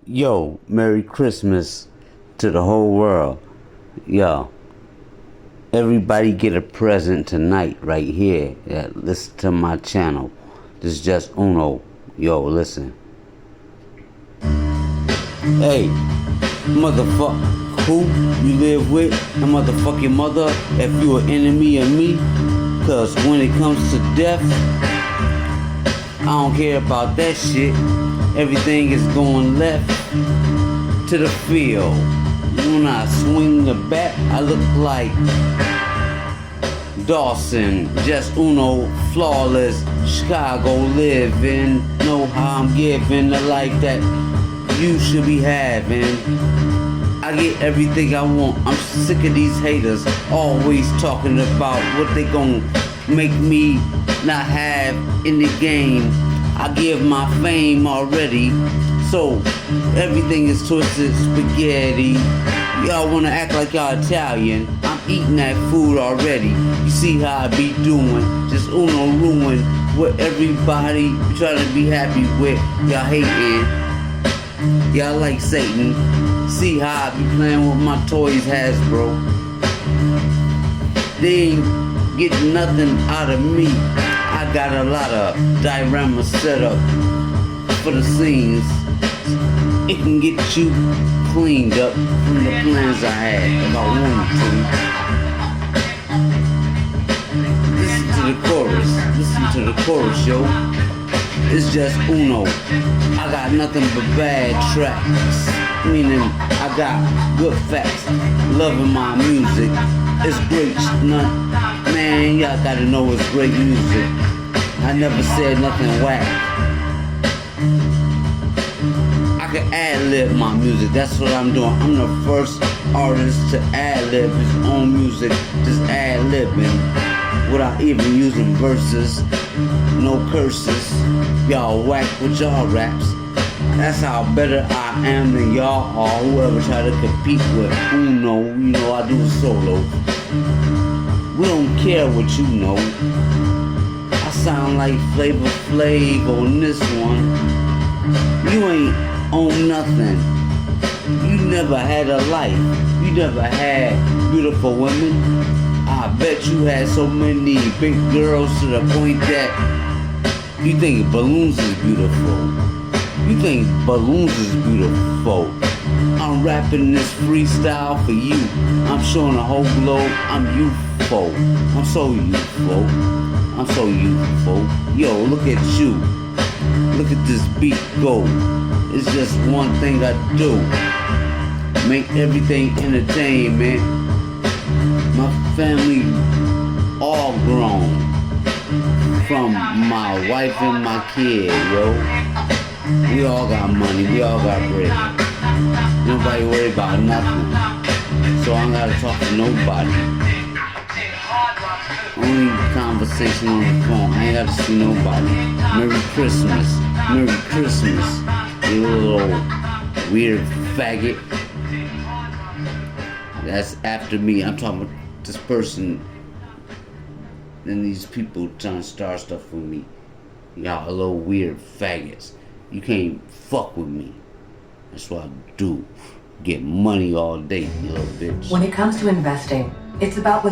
Yo, Merry Christmas to the whole world. Yo, everybody get a present tonight right here. Yeah, listen to my channel. This is just Uno. Yo, listen. Hey, motherfucker, who you live with? And motherfuck your mother if you an enemy of me. Cause when it comes to death, I don't care about that shit. Everything is going left to the field. When I swing the bat, I look like Dawson, just Uno, flawless, Chicago living. Know how I'm giving the life that you should be having. I get everything I want. I'm sick of these haters always talking about what they gon' make me not have in the game. I give my fame already, so everything is twisted spaghetti. Y'all wanna act like y'all Italian? I'm eating that food already. You see how I be doing? Just Uno ruin what everybody trying to be happy with. Y'all hating. Y'all like Satan. See how I be playing with my toys, Hasbro. They ain't getting nothing out of me. I got a lot of dioramas set up for the scenes. It can get you cleaned up from the plans I had if I wanted to. Listen to the chorus. Listen to the chorus, yo. It's just Uno. I got nothing but bad tracks. Meaning I got good facts. Loving my music. It's great. Man, y'all gotta know it's great music. I never said nothing whack. I can ad-lib my music. That's what I'm doing. I'm the first artist to ad-lib his own music. Just ad-libbing without even using verses. No curses. Y'all whack with y'all raps. That's how better I am than y'all or whoever try to compete with Uno. You know I do solo. We don't care what you know. I sound like Flavor Flav on this one. You ain't on nothing. You never had a life. You never had beautiful women. I bet you had so many big girls to the point that you think balloons is beautiful. You think balloons is beautiful. I'm rapping this freestyle for you. I'm showing the whole globe I'm youthful. I'm so youthful. I'm so youthful. Yo, look at you. Look at this beat go. It's just one thing I do. Make everything entertainment. My family all grown. From my wife and my kid, yo. We all got money, we all got bread. Nobody worry about nothing. So I don't gotta talk to nobody. Only conversation on the phone. I ain't gotta see nobody. Merry Christmas. Merry Christmas. You little weird faggot. That's after me. I'm talking about this person and these people trying to start stuff with me. Y'all little weird faggots. You can't fuck with me. That's what I do. Get money all day, you little bitch. When it comes to investing, it's about